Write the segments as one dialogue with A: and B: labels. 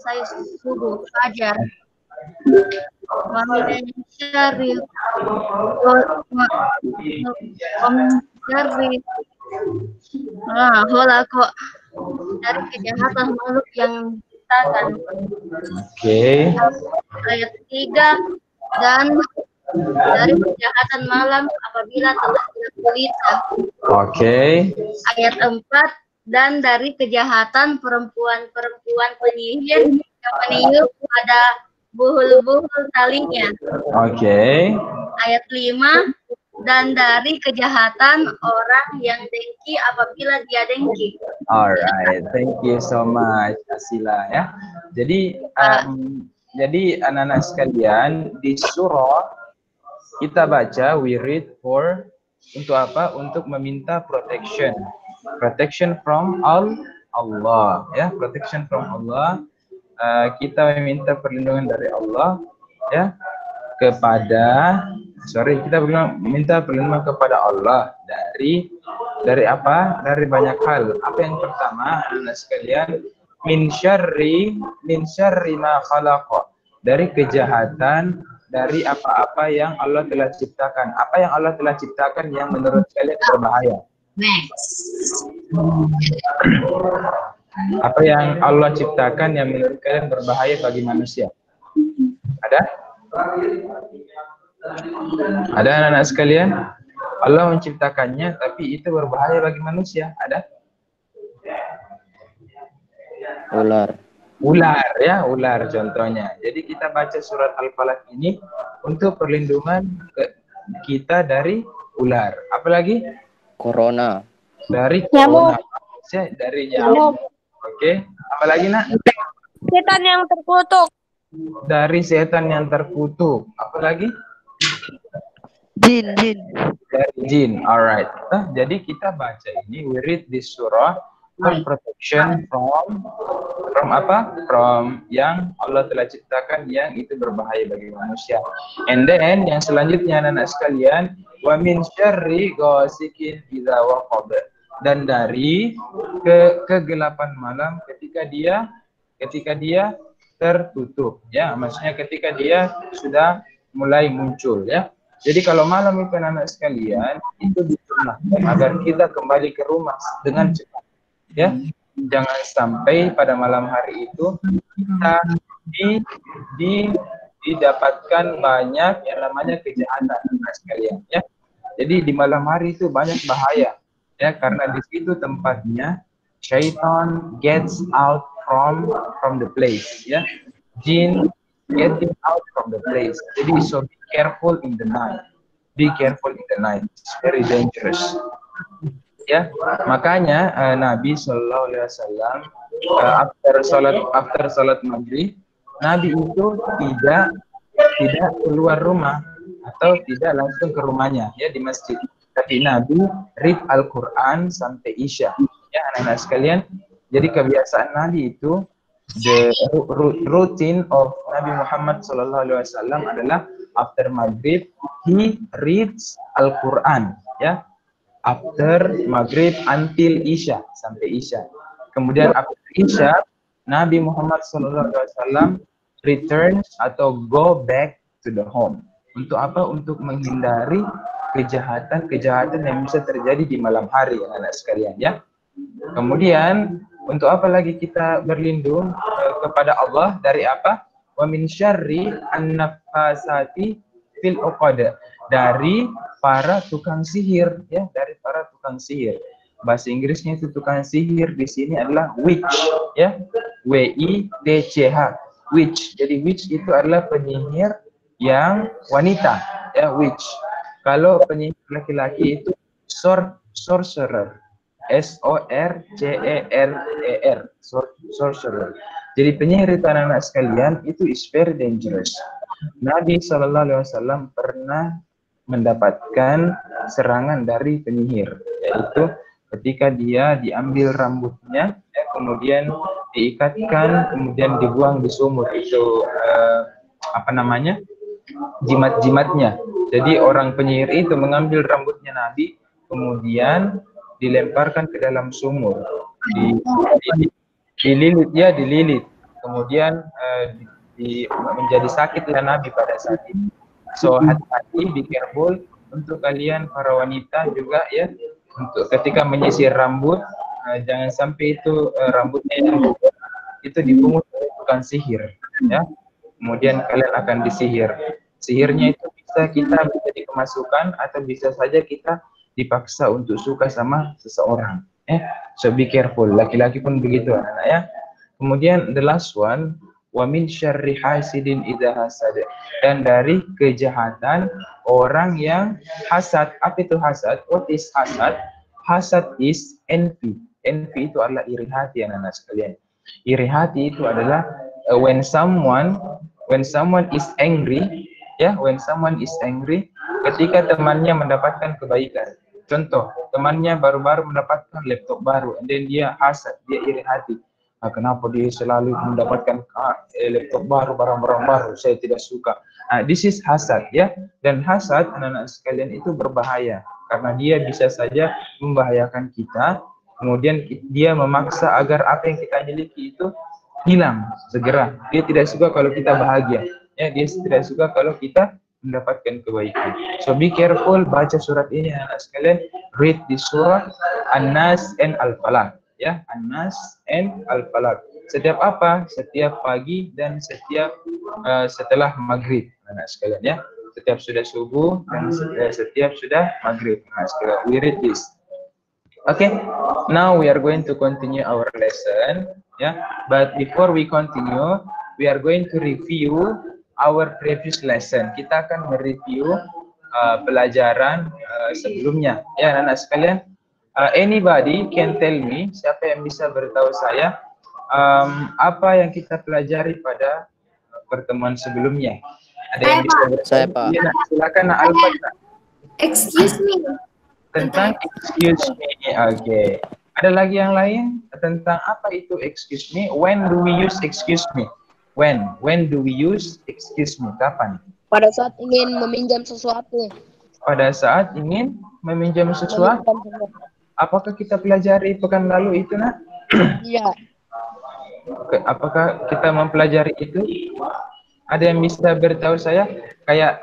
A: selesai subuh fajar. Wa min syarri kholaqo, dari kejahatan makhluk yang diciptakan.
B: Oke.
A: Ayat 3, dan dari kejahatan malam apabila telah gelap gulita.
B: Oke.
A: Ayat 4, dan dari kejahatan perempuan-perempuan penyihir yang meniup pada buhul-buhul talinya.
B: Oke.
A: Ayat 5, dan dari kejahatan orang yang dengki apabila dia dengki.
B: Alright, thank you so much Asila ya. Jadi anak-anak sekalian, di surah kita baca we read for untuk apa? Untuk meminta protection from Allah ya, protection from Allah. Kita meminta perlindungan dari Allah ya, kita meminta perlindungan kepada Allah dari apa? Dari banyak hal. Apa yang pertama, anak sekalian, min syarri ma khalaqa, dari kejahatan dari apa-apa yang Allah telah ciptakan. Apa yang Allah telah ciptakan yang menurut kalian berbahaya? Apa yang Allah ciptakan yang menurut kalian berbahaya bagi manusia? Ada? Ada anak-anak sekalian? Allah menciptakannya tapi itu berbahaya bagi manusia. Ada? Ular ya, ular contohnya. Jadi kita baca surat Al-Falaq ini untuk perlindungan kita dari ular. Apalagi?
C: Corona.
B: Dari corona. Dari nyamuk. Oke. Apalagi nak?
D: Setan yang terkutuk.
B: Dari setan yang terkutuk. Apalagi?
D: Jin.
B: Dari jin. Alright. Jadi kita baca ini, we read this surah for protection from apa? From yang Allah telah ciptakan yang itu berbahaya bagi manusia. And then yang selanjutnya anak-anak sekalian, wa min syarri ghasikin idza waqab, dan dari kegelapan malam ketika dia tertutup ya, maksudnya ketika dia sudah mulai muncul ya. Jadi kalau malam itu anak-anak sekalian itu disunahkan agar kita kembali ke rumah dengan cepat ya. Jangan sampai pada malam hari itu kita didapatkan banyak yang namanya kejahatan anak sekalian ya. Jadi di malam hari itu banyak bahaya ya, karena di situ tempatnya syaitan gets out from the place ya. Jin getting out from the place. Jadi so be careful in the night. Be careful in the night. It's very dangerous. Ya, makanya Nabi Shallallahu Alaihi Wasallam after salat maghrib, Nabi itu tidak keluar rumah atau tidak langsung ke rumahnya ya di masjid. Tapi Nabi read Al-Quran sampai Isya. Ya anak-anak sekalian, jadi kebiasaan Nabi itu, the routine of Nabi Muhammad SAW adalah after maghrib he reads Al-Quran ya, after maghrib until Isya, sampai Isya. Kemudian after Isya Nabi Muhammad SAW returns atau go back to the home. Untuk apa? Untuk menghindari kejahatan yang bisa terjadi di malam hari anak-anak sekalian ya. Kemudian untuk apa lagi kita berlindung kepada Allah dari apa? Wa min syarri an-naffasati fil 'uqad, dari para tukang sihir ya, dari para tukang sihir. Bahasa Inggrisnya itu tukang sihir di sini adalah witch ya. W-I-T-C-H, witch. Jadi witch itu adalah penyihir yang wanita ya, witch. Kalau penyihir laki-laki itu sorcerer. S-O-R-C-E-R-E-R, sorcerer. Jadi penyihir itu anak-anak sekalian itu is very dangerous. Nabi SAW pernah mendapatkan serangan dari penyihir, yaitu ketika dia diambil rambutnya, ya, kemudian diikatkan, kemudian dibuang di sumur. Itu apa namanya? Jimat-jimatnya. Jadi orang penyihir itu mengambil rambutnya Nabi, kemudian dilemparkan ke dalam sumur, dililit. kemudian menjadi sakitlah Nabi pada saat itu. So hati-hati, be careful untuk kalian para wanita juga ya, untuk ketika menyisir rambut, jangan sampai itu rambutnya yang itu dipungut oleh tukang sihir ya, kemudian kalian akan disihir. Sihirnya itu bisa kita menjadi kemasukan atau bisa saja kita dipaksa untuk suka sama seseorang. So be careful, laki-laki pun begitu anak-anak ya. Kemudian the last one, wa min syarri hasidin idza hasad, dan dari kejahatan orang yang hasad. Apa itu hasad? What is hasad? Hasad is envy. Envy itu adalah iri hati anak-anak sekalian. Iri hati itu adalah when someone is angry, ya, when someone is angry, ketika temannya mendapatkan kebaikan. Contoh, temannya baru-baru mendapatkan laptop baru, and then dia hasad, dia iri hati. Kenapa dia selalu mendapatkan laptop baru, barang-barang baru, saya tidak suka. This is hasad ya, dan hasad anak-anak sekalian itu berbahaya karena dia bisa saja membahayakan kita. Kemudian dia memaksa agar apa yang kita miliki itu hilang segera. Dia tidak suka kalau kita bahagia. Ya, dia tidak suka kalau kita mendapatkan kebaikan. So be careful, baca surat ini anak sekalian. Read the surah An-Nas and Al-Falaq. Ya, An-Nas and Al-Falaq. Setiap apa? Setiap pagi dan setiap setelah maghrib anak sekalian ya. Setiap sudah subuh dan setiap sudah maghrib anak sekalian. We read this. Okay, now we are going to continue our lesson, yeah. But before we continue, we are going to review our previous lesson. Kita akan mereview pelajaran sebelumnya, ya anak-anak sekalian. Anybody can tell me, siapa yang bisa beritahu saya apa yang kita pelajari pada pertemuan sebelumnya? Ada yang bisa beritahu? Saya, Pak. Ya, silakan Alfa.
C: Excuse me.
B: Tentang excuse me, okay. Ada lagi yang lain tentang apa itu excuse me? When do we use excuse me? When do we use excuse me? Kapan?
D: Pada saat ingin meminjam sesuatu.
B: Pada saat ingin meminjam sesuatu. Apakah kita pelajari pekan lalu itu, nak?
D: Iya.
B: Apakah kita mempelajari itu? Ada yang bisa beritahu saya kayak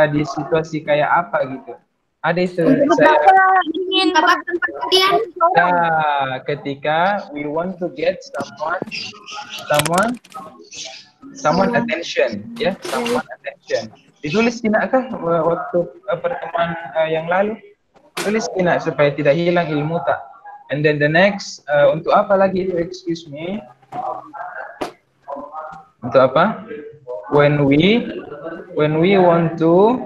B: di situasi kayak apa gitu? Ada itu saya
C: ingin mendapatkan perhatian.
B: Nah, ketika we want to get someone attention, ya, someone attention. Ditulis tidakkah waktu pertemuan yang lalu? Tulis tidak supaya tidak hilang ilmu tak. And then the next, untuk apa lagi itu excuse me? Untuk apa? When we want to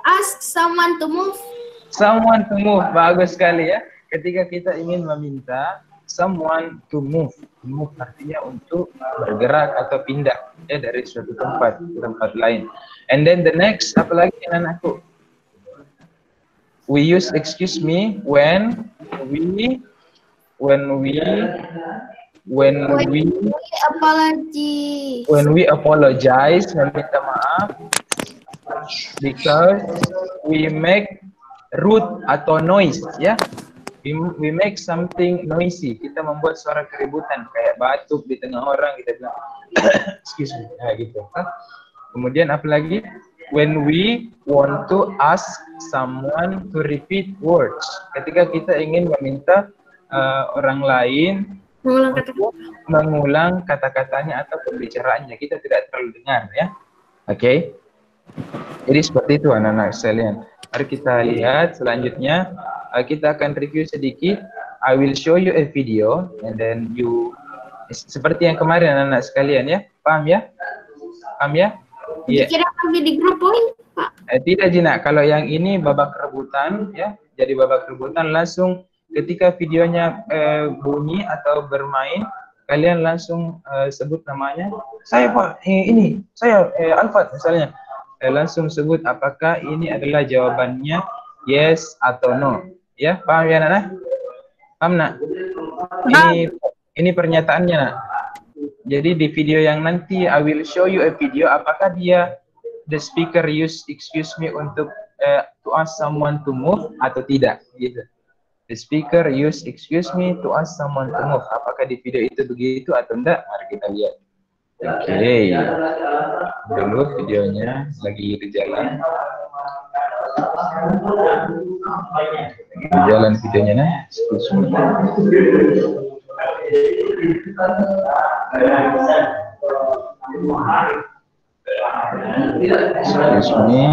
C: ask someone to move.
B: Someone to move, bagus sekali ya. Ketika kita ingin meminta someone to move, move artinya untuk bergerak atau pindah ya dari suatu tempat ke tempat lain. And then the next, apalagi anakku? We use excuse me when we apologize, meminta maaf, because we make rude atau noise, ya. We make something noisy. Kita membuat suara keributan kayak batuk di tengah orang, kita bilang excuse me, gitu. Kemudian apa lagi? When we want to ask someone to repeat words. Ketika kita ingin meminta orang lain mengulang kata-katanya atau pembicaraannya, kita tidak terlalu dengar, ya. Oke. Jadi seperti itu anak-anak sekalian. Mari kita lihat selanjutnya. Kita akan review sedikit. I will show you a video and then you seperti yang kemarin anak-anak sekalian, ya. Paham ya? Paham ya? Iya.
C: Kira lagi di grup poin, Pak.
B: Tidak, Jina. Kalau yang ini babak rebutan, ya. Jadi babak rebutan langsung ketika videonya bunyi atau bermain, kalian langsung sebut namanya. Saya Pak, ini saya Alfat misalnya. Langsung sebut apakah ini adalah jawabannya yes atau no. Ya, paham ya Nana? Paham nak? Ini pernyataannya nak. Jadi di video yang nanti I will show you a video apakah dia the speaker use excuse me untuk to ask someone to move atau tidak gitu. The speaker use excuse me to ask someone to move. Apakah di video itu begitu atau enggak? Mari kita lihat. Oke. Dulu videonya lagi di jalan. Di jalan videonya nah. Excuse me. Excuse me.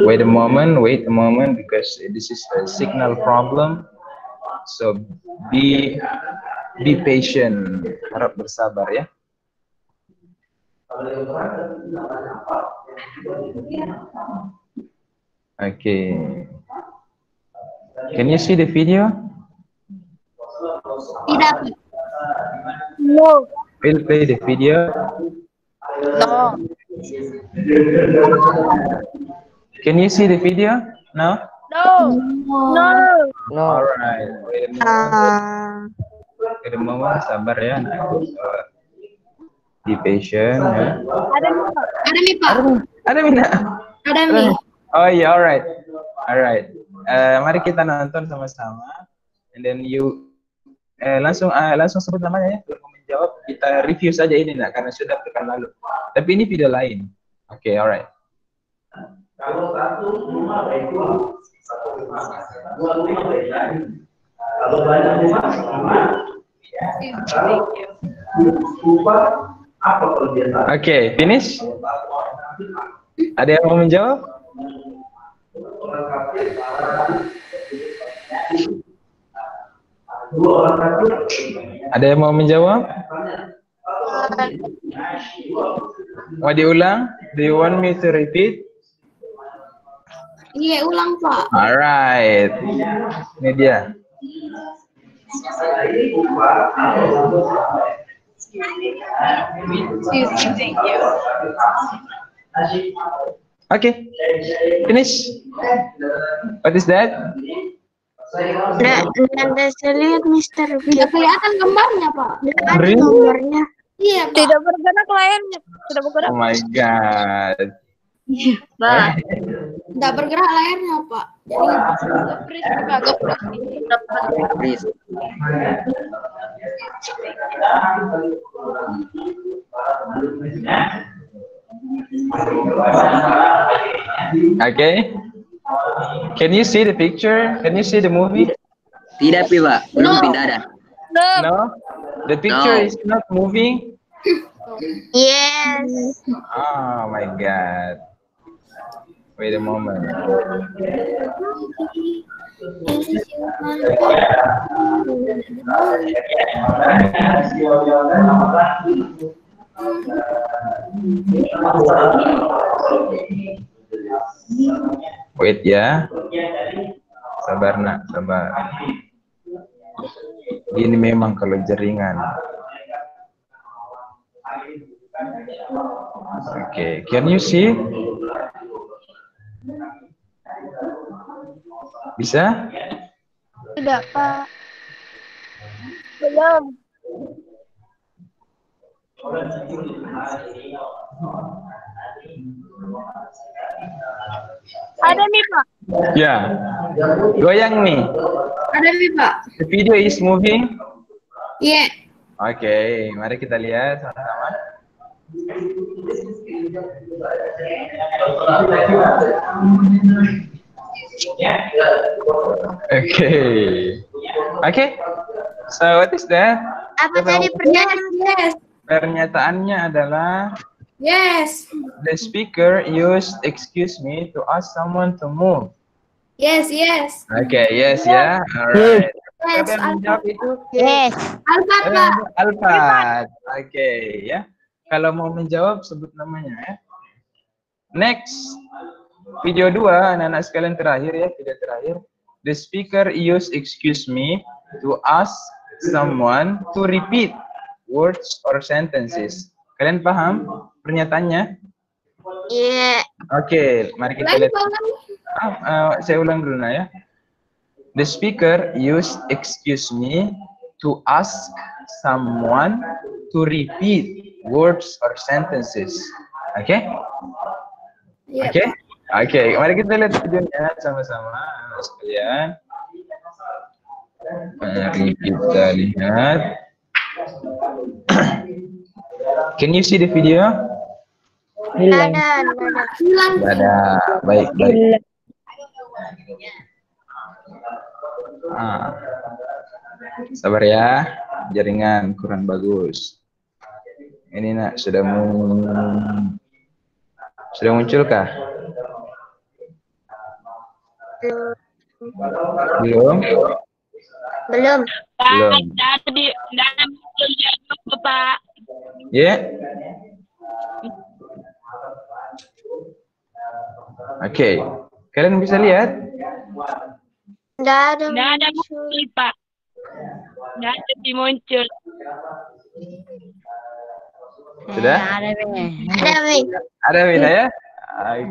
B: Wait a moment, because this is a signal problem. So be patient, harap bersabar ya. Okay. Can you see the video?
C: Tidak.
D: No.
B: We'll play the video.
D: No.
B: Can you see the video? No?
D: No. No. No.
B: Alright. Wait a moment, sabar ya. Be patient ya.
C: Ada nih Pak.
B: Ada Mina.
C: Ada nih.
B: Oh iya, alright. Mari kita nonton sama-sama. And then you langsung sebut namanya ya. Kalau menjawab kita review saja ini nak, karena sudah pekan lalu. Tapi ini video lain. Oke, alright. Kalau satu rumah itu dua rumah kalau banyak rumah Oke, finish. Ada yang mau menjawab? Ada yang mau menjawab? Mau diulang? Do you want me to repeat?
C: Iya, ulang Pak.
B: Alright. Ini dia. Okay. Finish. What is that?
E: Nggak saya lihat Mister.
C: Tidak kelihatan gambarnya Pak.
B: Really?
E: Gambarnya.
C: Iya Pak.
D: Tidak bergerak layarnya. Tidak bergerak.
B: Oh my god.
A: Pak.
C: Tidak bergerak layarnya Pak.
B: Okay. Can you see the picture? Can you see the movie?
F: Tidak, Pak. Belum pindah ada.
B: No. The picture
F: No.
B: is not moving.
E: Yes.
B: Oh my god. Wait a moment. Wait ya. Sabar nak, sabar. Ini memang kalau jaringan. Okay, can you see? Bisa?
D: Tidak, Pak. Belum. Ada nih, Pak.
B: Ya. Goyang nih.
C: Ada nih Pak.
B: The video is moving.
C: Iya.
B: Oke, mari kita lihat sama-sama. Okay. So what is that?
E: Apa tadi
C: Yes.
B: Pernyataannya adalah
C: Yes.
B: the speaker used excuse me to ask someone to move.
C: Yes. Yes.
B: Okay, yes ya. Alright.
C: Yes.
B: Siapa yang menjawab itu?
E: Yes.
C: Alfat Pak.
B: Alfat. Oke, ya. Kalau mau menjawab sebut namanya ya. Next. Video 2, anak-anak sekalian terakhir ya, video terakhir. The speaker use excuse me to ask someone to repeat words or sentences. Kalian paham pernyataannya?
E: Iya.
B: Oke, mari kita lihat. Saya ulang dulu ya. The speaker use excuse me to ask someone to repeat words or sentences. Oke?
C: Iya,
B: Oke? Oke, mari kita lihat videonya sama-sama anak sekalian. Mari kita lihat. Can you see the video?
E: Ada.
C: Hilang.
B: Ada. Baik, baik. Sabar ya, jaringan kurang bagus. Ini nak sudah muncul kah? Belum?
E: Belum.
B: Belum.
D: Pak.
B: Ya. Oke, kalian bisa lihat?
E: Nggak ada.
D: Nggak ada muncul, Pak. Nggak ada muncul.
B: Sudah?
E: Ada, Mi.
B: Ada Mina ya?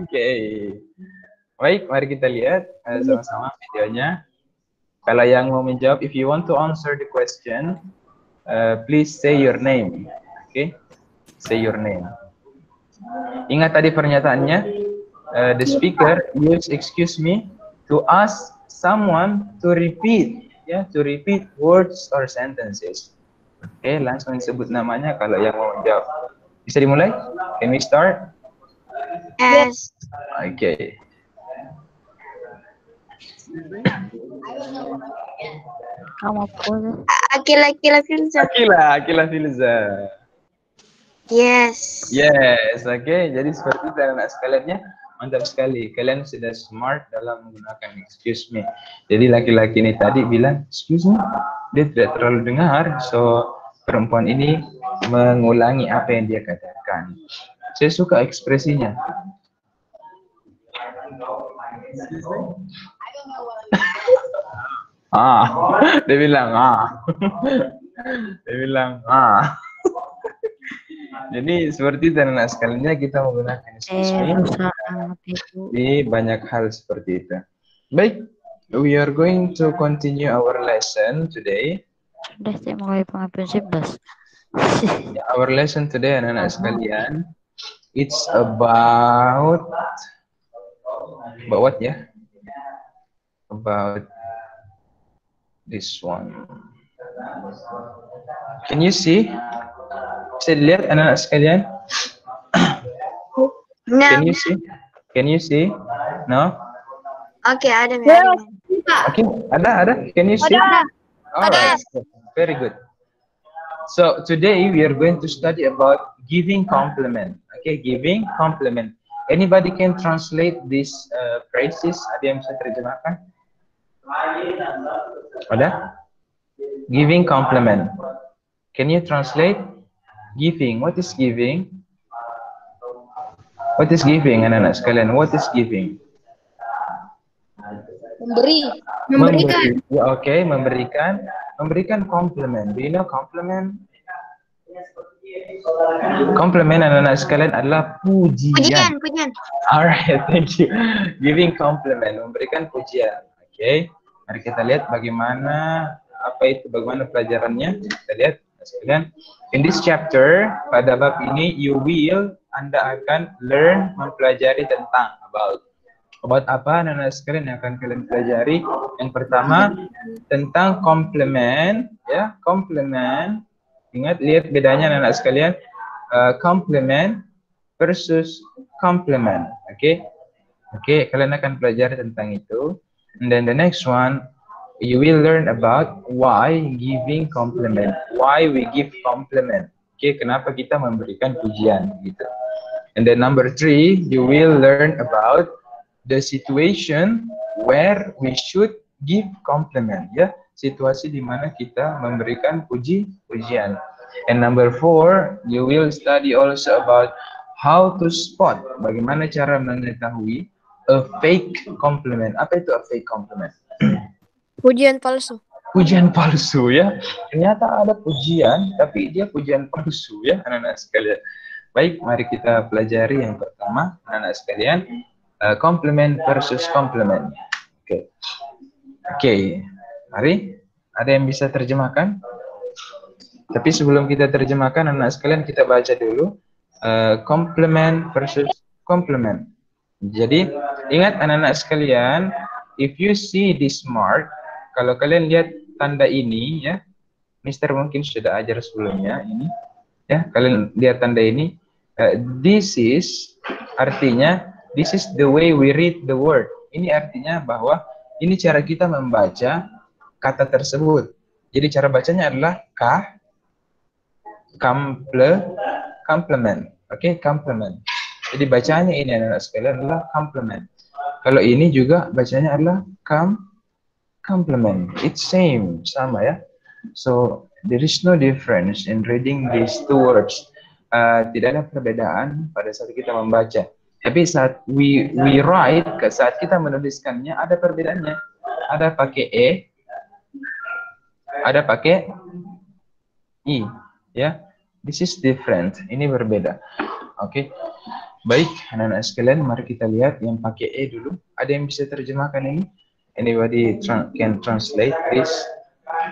B: Oke. Baik, mari kita lihat sama-sama videonya. Kalau yang mau menjawab, if you want to answer the question, please say your name. Oke? Say your name. Ingat tadi pernyataannya, the speaker use excuse me to ask someone to repeat, ya, to repeat words or sentences. Oke, langsung sebut namanya kalau yang mau menjawab. Bisa dimulai? Can we start?
E: Yes.
B: Oke.
E: Akila Filza.
B: Akila Filza.
E: Yes.
B: Yes, oke. Jadi seperti itu anak sekalian ya. Mantap sekali. Kalian sudah smart dalam menggunakan excuse me. Jadi laki-laki ini tadi bilang, excuse me, dia tidak terlalu dengar. So, perempuan ini mengulangi apa yang dia katakan. Saya suka ekspresinya. Dia bilang dia bilang Jadi seperti itu anak sekalian, kita menggunakan excuse me di banyak hal seperti itu. Baik, we are going to continue our lesson today. Our lesson today anak-anak sekalian, it's about what ya? About this one. Can you see? Bisa dilihat anak-anak sekalian?
E: No.
B: Can you see? Can you see? No?
E: Oke, ada.
B: Okay, ada. Can you see? Alright, very good. So today we are going to study about giving compliment. Okay, giving compliment. Anybody can translate these phrases? Ada yang bisa terjemahkan? Ada? Giving compliment. Can you translate? Giving. What is giving? What is giving, anak-anak sekalian? What is giving?
C: Memberikan.
B: Ya, okay, memberikan. Memberikan compliment. Do you know compliment? Compliment anak-anak sekalian adalah pujian.
E: Pujian.
B: Alright, thank you. Giving compliment, memberikan pujian. Okay, mari kita lihat bagaimana pelajarannya. Kita lihat sekalian. In this chapter, pada bab ini, Anda akan learn, mempelajari tentang about apa anak-anak sekalian yang akan kalian pelajari. Yang pertama tentang compliment, ya, compliment. Ingat, lihat bedanya anak-anak sekalian, compliment versus compliment. Oke, kalian akan pelajari tentang itu. And then the next one, you will learn about why giving compliment, why we give compliment. Oke, kenapa kita memberikan pujian gitu. And then number 3, you will learn about the situation where we should give compliment, ya, situasi di mana kita memberikan pujian. And number 4, you will study also about how to spot, bagaimana cara mengetahui a fake compliment. Apa itu a fake compliment?
D: Pujian palsu.
B: Pujian palsu, ya. Ternyata ada pujian, tapi dia pujian palsu, ya, anak-anak sekalian. Baik, mari kita pelajari yang pertama, anak-anak sekalian, compliment versus compliment. Oke, mari. Ada yang bisa terjemahkan? Tapi sebelum kita terjemahkan anak sekalian, kita baca dulu complement versus complement. Jadi ingat anak-anak sekalian, if you see this mark, kalau kalian lihat tanda ini ya, Mister mungkin sudah ajar sebelumnya ini ya, kalian lihat tanda ini, this is artinya this is the way we read the word. Ini artinya bahwa ini cara kita membaca kata tersebut. Jadi cara bacanya adalah complement. Oke, complement. Jadi bacanya ini anak-anak sekalian adalah complement. Kalau ini juga bacanya adalah complement. It's same, sama ya. So there is no difference in reading these two words. Tidak ada perbedaan pada saat kita membaca. Tapi saat we write, saat kita menuliskannya ada perbedaannya. Ada pakai e, ada pakai i, ya. This is different. Ini berbeda. Oke. Baik, anak-anak sekalian, mari kita lihat yang pakai e dulu. Ada yang bisa terjemahkan ini? Anybody can translate, please?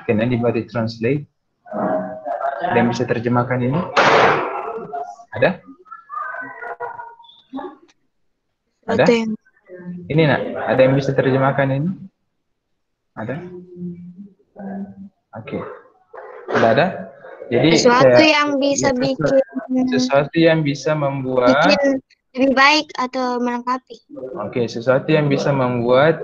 B: Can anybody translate? Ada yang bisa terjemahkan ini? Ada? Ada? Ini nak, ada yang bisa terjemahkan ini? Ada? Oke. Ada? Jadi
E: Sesuatu yang bisa bikin
B: sesuatu yang bisa membuat
E: lebih baik atau melengkapi.
B: Oke, sesuatu yang bisa membuat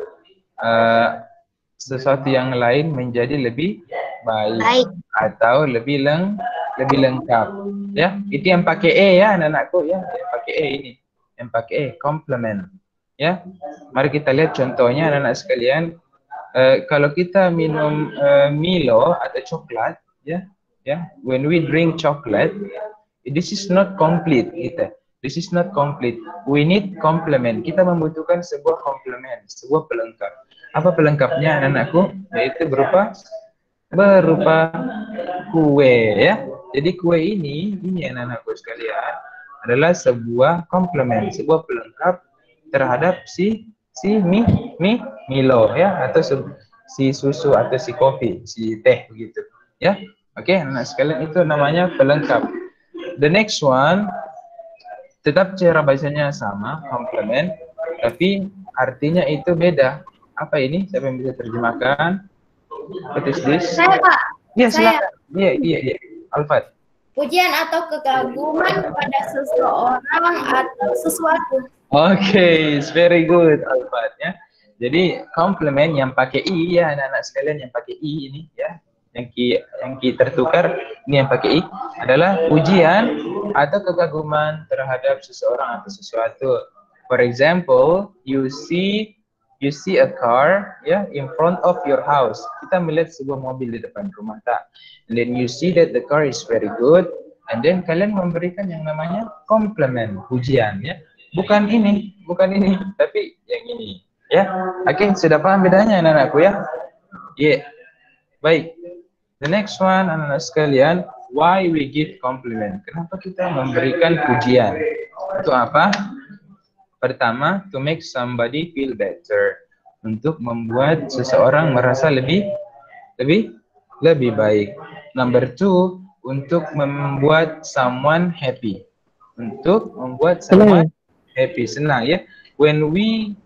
B: sesuatu yang lain menjadi lebih baik. Atau lebih lengkap. Ya, itu yang pakai e ya anak-anakku ya, yang pakai e ini. Yang pakai e, complement. Ya. Mari kita lihat contohnya anak-anak sekalian. Kalau kita minum Milo atau coklat ya, when we drink chocolate, this is not complete kita. This is not complete. We need complement. Kita membutuhkan sebuah complement, sebuah pelengkap. Apa pelengkapnya anak-anakku? Yaitu berupa kue ya. Jadi kue ini anak-anakku sekalian adalah sebuah complement, sebuah pelengkap terhadap si Milo ya, atau si susu atau si kopi, si teh begitu ya. Oke, anak sekalian, itu namanya pelengkap. The next one, tetap cara bacanya sama, complement, tapi artinya itu beda. Apa ini? Siapa yang bisa terjemahkan? What is this?
C: Saya, Pak.
B: Iya,
C: Saya.
B: silakan. Iya. Alfat.
C: Pujian atau kekaguman pada seseorang atau sesuatu.
B: Oke, it's very good, Alfat ya. Jadi complement yang pakai i ya anak-anak sekalian, yang pakai i ini ya. Yang tertukar ini yang pakai i adalah pujian atau kekaguman terhadap seseorang atau sesuatu. For example, you see a car ya in front of your house. Kita melihat sebuah mobil di depan rumah tak. And then you see that the car is very good, and then kalian memberikan yang namanya compliment, pujian ya. Bukan ini, tapi yang ini ya. Oke, sudah paham bedanya anak-anakku ya? Iya. Baik. The next one, anak-anak sekalian, why we give compliment. Kenapa kita memberikan pujian? Untuk apa? Pertama, to make somebody feel better. Untuk membuat seseorang merasa lebih baik. Number two, untuk membuat someone happy. Untuk membuat someone happy, senang ya. When we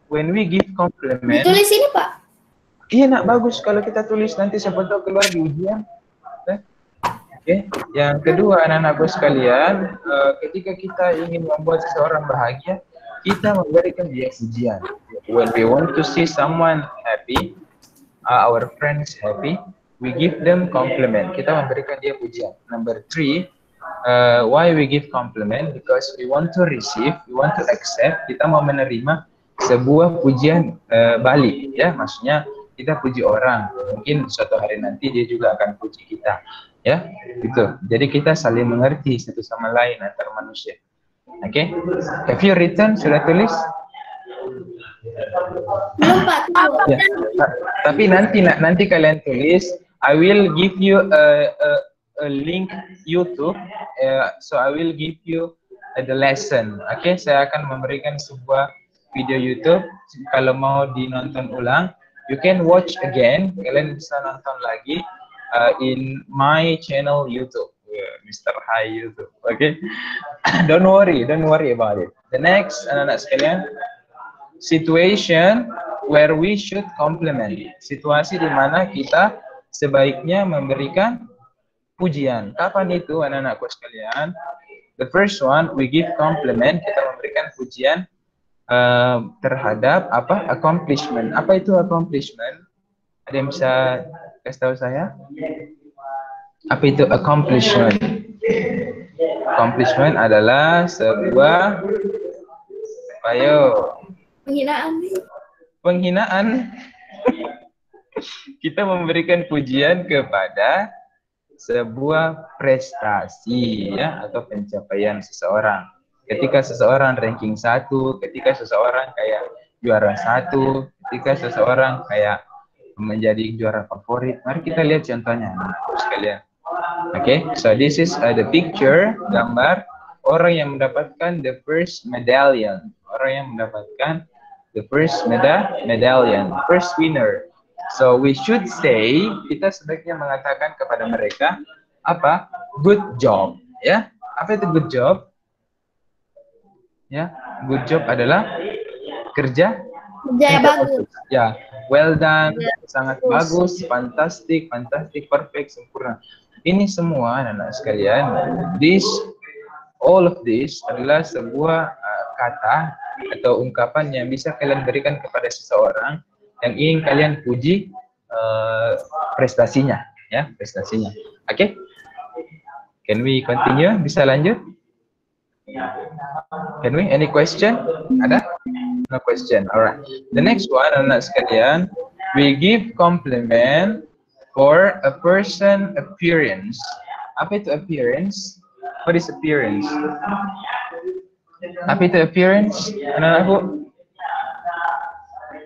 B: give compliment.
C: Ditulis ini, Pak.
B: Iya nak, bagus kalau kita tulis, nanti siapa tahu keluar di ujian. Oke. Yang kedua anak-anakku sekalian, ketika kita ingin membuat seseorang bahagia, kita memberikan dia pujian. When we want to see someone happy, our friends happy, we give them compliment. Kita memberikan dia pujian. Number three, why we give compliment? Because we want to receive, we want to accept. Kita mau menerima sebuah pujian balik, ya, maksudnya kita puji orang, mungkin suatu hari nanti dia juga akan puji kita, ya, gitu. Jadi kita saling mengerti satu sama lain antar manusia. Oke, have you written? Sudah tulis?
C: Belum, Pak.
B: Ya. Tapi nanti kalian tulis. I will give you a link YouTube. So I will give you the lesson. Oke, saya akan memberikan sebuah video YouTube. Kalau mau dinonton ulang, you can watch again. Kalian bisa nonton lagi in my channel YouTube. Mr. Hai YouTube. Okay. Don't worry about it. The next, anak-anak sekalian, situation where we should compliment. Situasi di mana kita sebaiknya memberikan pujian. Kapan itu, anak-anakku sekalian? The first one, we give compliment. Kita memberikan pujian terhadap apa? Accomplishment. Apa itu accomplishment? Ada yang bisa kasih tahu saya? Apa itu accomplishment? Accomplishment adalah sebuah, ayo, penghinaan. Kita memberikan pujian kepada sebuah prestasi, ya, atau pencapaian seseorang. Ketika seseorang ranking 1, ketika seseorang kayak juara 1, ketika seseorang kayak menjadi juara favorit. Mari kita lihat contohnya, sekalian. Okay, so this is the picture, gambar orang yang mendapatkan the first medallion, orang yang mendapatkan the first medallion, first winner. So we should say, kita sebaiknya mengatakan kepada mereka apa? Good job, ya. Apa itu good job? Ya, good job adalah kerja
C: bagus.
B: Ya, well done, sangat bagus, fantastic, perfect, sempurna. Ini semua anak-anak sekalian, all of this adalah sebuah kata atau ungkapan yang bisa kalian berikan kepada seseorang yang ingin kalian puji prestasinya, ya, prestasinya. Oke? Can we continue? Bisa lanjut? Can we? Any question? Ada? No question. Alright. The next one, anak sekalian, we give compliment for a person appearance. Apa itu appearance? What is appearance? Apa itu appearance? Anak-anakku?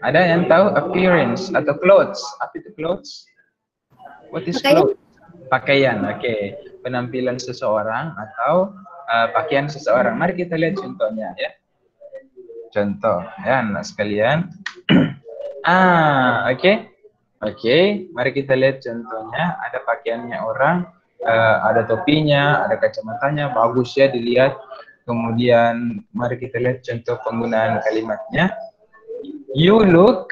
B: Ada yang tahu appearance atau clothes? Apa itu clothes? What is clothes? Pakaian. Oke. Okay. Penampilan seseorang atau pakaian seseorang. Mari kita lihat contohnya, ya. Contoh, ya, anak sekalian. Oke. Oke, mari kita lihat contohnya. Ada pakaiannya orang, ada topinya, ada kacamatanya, bagus ya dilihat. Kemudian mari kita lihat contoh penggunaan kalimatnya. You look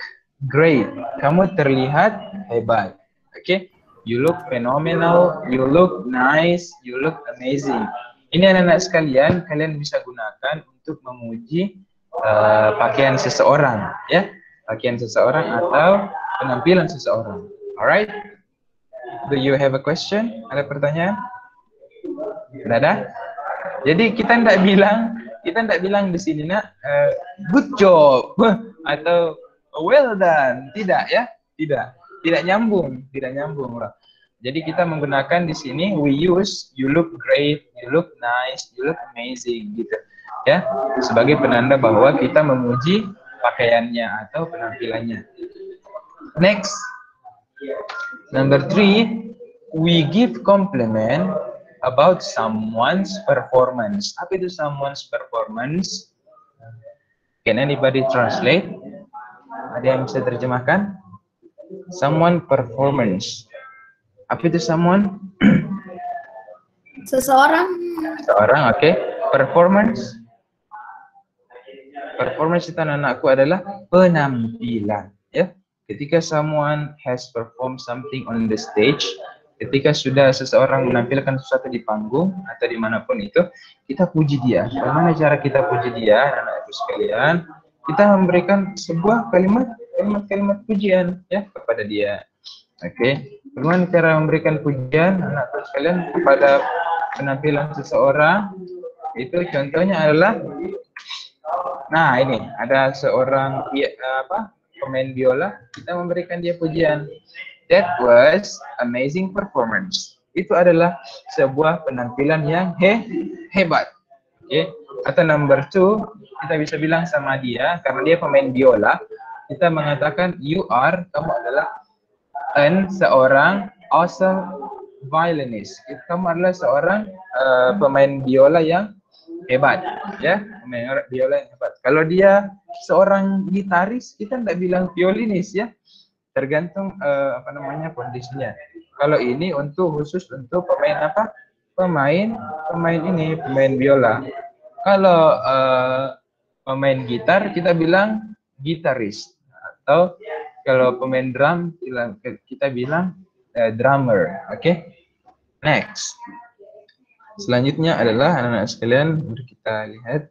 B: great. Kamu terlihat hebat. Oke. You look phenomenal, you look nice, you look amazing. Ini anak-anak sekalian, kalian bisa gunakan untuk memuji pakaian seseorang, ya. Pakaian seseorang atau penampilan seseorang. Alright? Do you have a question? Ada pertanyaan? Tidak ada? Jadi kita tidak bilang di sini nak good job atau well done, tidak, ya? Tidak nyambung. Jadi kita menggunakan di sini we use you look great, you look nice, you look amazing gitu. Ya, sebagai penanda bahwa kita memuji pakaiannya atau penampilannya. Next, number 3, we give compliment about someone's performance. Apa itu someone's performance? Can anybody translate? Ada yang bisa terjemahkan? Someone performance. Apa itu someone?
C: Seseorang,
B: oke. Okay. Performance. Performance itu anak-anakku adalah penampilan, ya. Ketika someone has performed something on the stage, ketika sudah seseorang menampilkan sesuatu di panggung atau dimanapun itu, kita puji dia. Bagaimana cara kita puji dia, anak-anakku sekalian? Kita memberikan sebuah kalimat pujian, ya, kepada dia. Oke. Okay. Bagaimana cara memberikan pujian, anak-anakku sekalian, kepada penampilan seseorang? Itu contohnya adalah, nah ini ada seorang pemain biola, kita memberikan dia pujian. That was amazing performance. Itu adalah sebuah penampilan yang hebat. Oke. Okay. Atau number 2, kita bisa bilang sama dia, karena dia pemain biola, kita mengatakan kamu adalah seorang awesome violinist. Kamu adalah seorang pemain biola yang hebat, ya, pemain biola yang hebat. Kalau dia seorang gitaris, kita tidak bilang violinis, ya. tergantung apa namanya kondisinya. Kalau ini khusus untuk pemain apa? Pemain biola. Kalau pemain gitar kita bilang gitaris, atau kalau pemain drum kita bilang drummer. Oke. Next. Selanjutnya adalah anak-anak sekalian, mari kita lihat.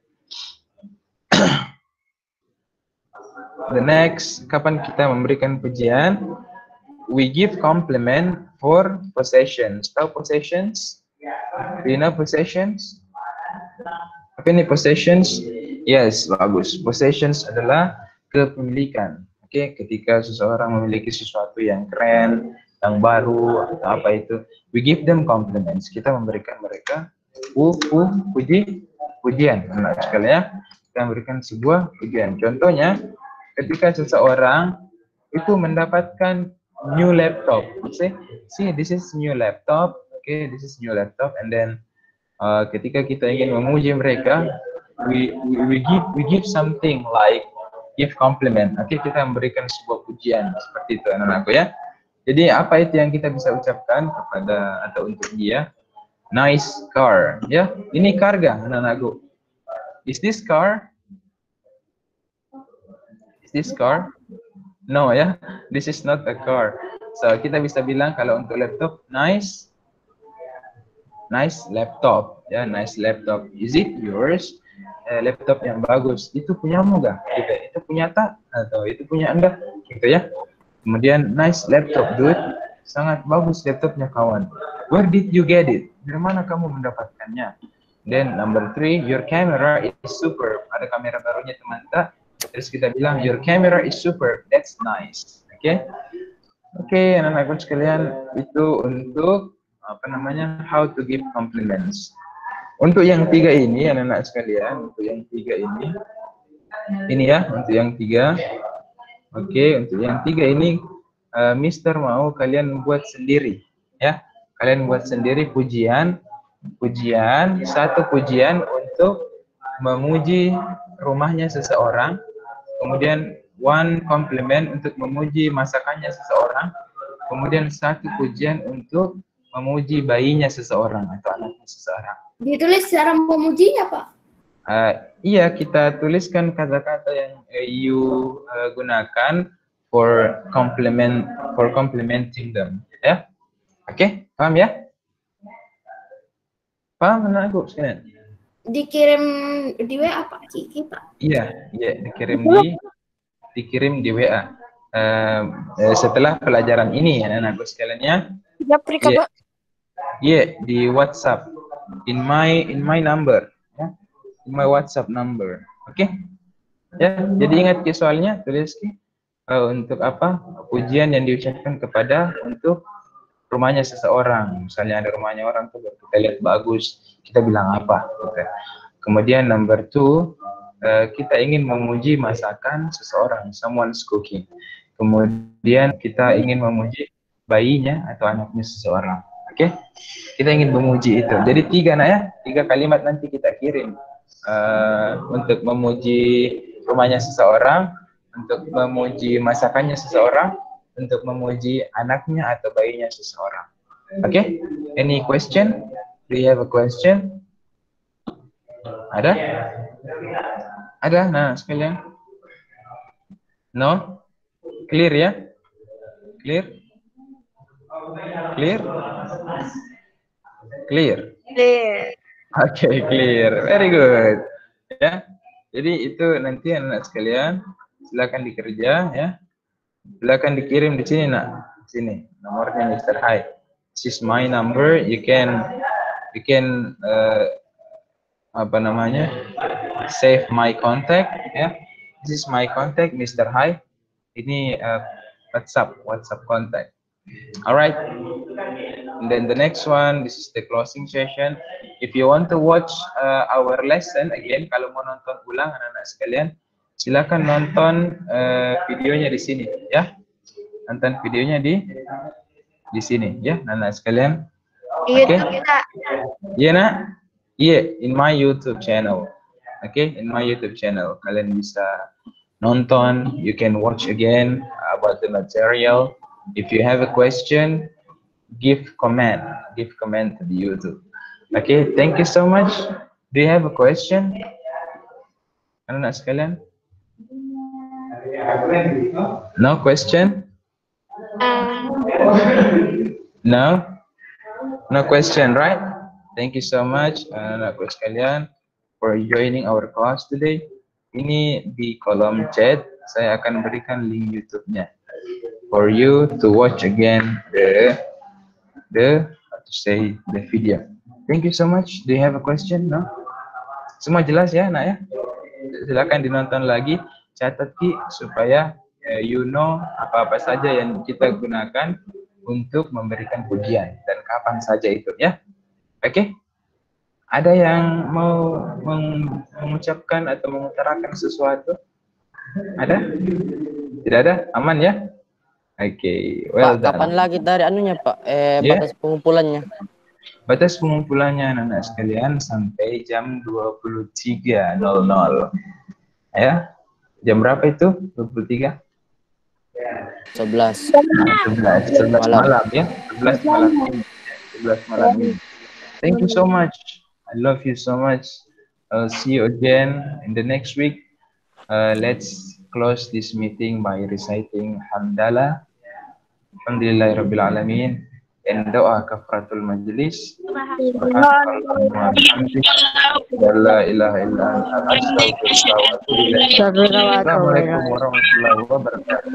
B: The next, kapan kita memberikan pujian? We give compliment for possessions. Tahu possessions? Do you know possessions? Apa ini possessions? Yes, bagus. Possessions adalah kepemilikan. Oke, ketika seseorang memiliki sesuatu yang keren, yang baru, atau apa itu, we give them compliments. Kita memberikan mereka pujian. Anak sekalian, kita memberikan sebuah pujian. Contohnya, ketika seseorang itu mendapatkan new laptop, see this is new laptop, okay, this is new laptop, and then ketika kita ingin memuji mereka, we give something like give compliment. Okay, kita memberikan sebuah pujian seperti itu anak-anakku ya. Jadi apa itu yang kita bisa ucapkan kepada atau untuk dia? Nice car, ya. Ini car gak anak-anakku? Is this car? This car? No ya, this is not a car. So kita bisa bilang kalau untuk laptop, nice laptop, ya, nice laptop. Is it yours? Laptop yang bagus. Itu punyamu gak? Gitu. Itu punya tak? Atau itu punya Anda? Gitu ya. Kemudian nice laptop, dude. Sangat bagus laptopnya kawan. Where did you get it? Dari mana kamu mendapatkannya? Then number 3, your camera is super. Ada kamera barunya teman tak? Terus kita bilang your camera is super, that's nice. Oke, anak-anakku sekalian, itu untuk apa namanya how to give compliments. Untuk yang 3 ini anak-anak sekalian, untuk yang 3 ini ya, untuk yang 3. Oke, untuk yang 3 ini Mister mau kalian buat sendiri ya. Kalian buat sendiri satu pujian untuk memuji rumahnya seseorang. Kemudian one compliment untuk memuji masakannya seseorang, kemudian satu pujian untuk memuji bayinya seseorang atau anaknya seseorang.
C: Ditulis cara memujinya, Pak?
B: Iya, kita tuliskan kata-kata yang you gunakan for complimenting them, ya. Oke, paham ya? Paham anakku sekalian?
C: Dikirim di WA Pak Kiki, Pak?
B: Iya, dikirim di WA. Setelah pelajaran ini anak-anakku sekalian ya. Iya, di WhatsApp. In my number, ya. In my WhatsApp number. Oke? Ya, jadi ingat ke soalnya, tulis untuk apa? Pujian yang diucapkan kepada untuk rumahnya seseorang. Misalnya ada rumahnya orang tuh kita lihat bagus, kita bilang apa gitu. Kemudian number 2, kita ingin memuji masakan seseorang, someone's cooking. Kemudian kita ingin memuji bayinya atau anaknya seseorang. Oke? Kita ingin memuji itu. Jadi 3 nak ya, 3 kalimat nanti kita kirim untuk memuji rumahnya seseorang, untuk memuji masakannya seseorang, untuk memuji anaknya atau bayinya seseorang. Oke? Any question? Do you have a question? Ada? Ada? Nah, sekalian. No? Clear ya? Clear? Clear? Clear?
E: Clear.
B: Oke, clear. Very good. Ya. Jadi itu nanti anak sekalian, silakan dikerja ya. Silakan dikirim di sini nak. Sini nomornya Mr. Hai. This is my number. You can apa namanya? Save my contact ya. This is my contact Mr. Hai. Ini WhatsApp contact. Alright. And then the next one, this is the closing session. If you want to watch our lesson again, kalau mau nonton ulang anak-anak sekalian, silakan nonton videonya di sini ya. Nonton videonya di sini ya anak-anak sekalian. Oke. Iya nak? Iya, in my YouTube channel. Oke, in my YouTube channel kalian bisa nonton, you can watch again about the material. If you have a question, give comment to the YouTube. Okay, thank you so much. Do you have a question? Anak sekalian? No question? No question, right? Thank you so much anak-anakku sekalian for joining our class today. Ini di kolom chat saya akan berikan link YouTube-nya for you to watch again the video. Thank you so much. Do you have a question? No? Semua jelas ya, nak ya? Silakan dinonton lagi, catat Ki supaya you know apa-apa saja yang kita gunakan untuk memberikan pujian dan kapan saja itu ya. Oke? Ada yang mau mengucapkan atau mengutarakan sesuatu? Ada? Tidak ada? Aman ya? Oke, well
G: Pak, kapan lagi dari anunya Pak? Batas pengumpulannya?
B: Batas pengumpulannya anak-anak sekalian sampai jam 23.00. Ya? Jam berapa itu? 23?
G: 11
B: malam ya. 11 malam ini. Thank you so much. I love you so much. I'll see you again in the next week. Let's close this meeting by reciting Hamdalah. Alhamdulillahirabbil alamin. And doa kafaratul majlis. La ilaha illa anta astaghfiruka wa atubu ilaik. Assalamualaikum warahmatullahi wabarakatuh.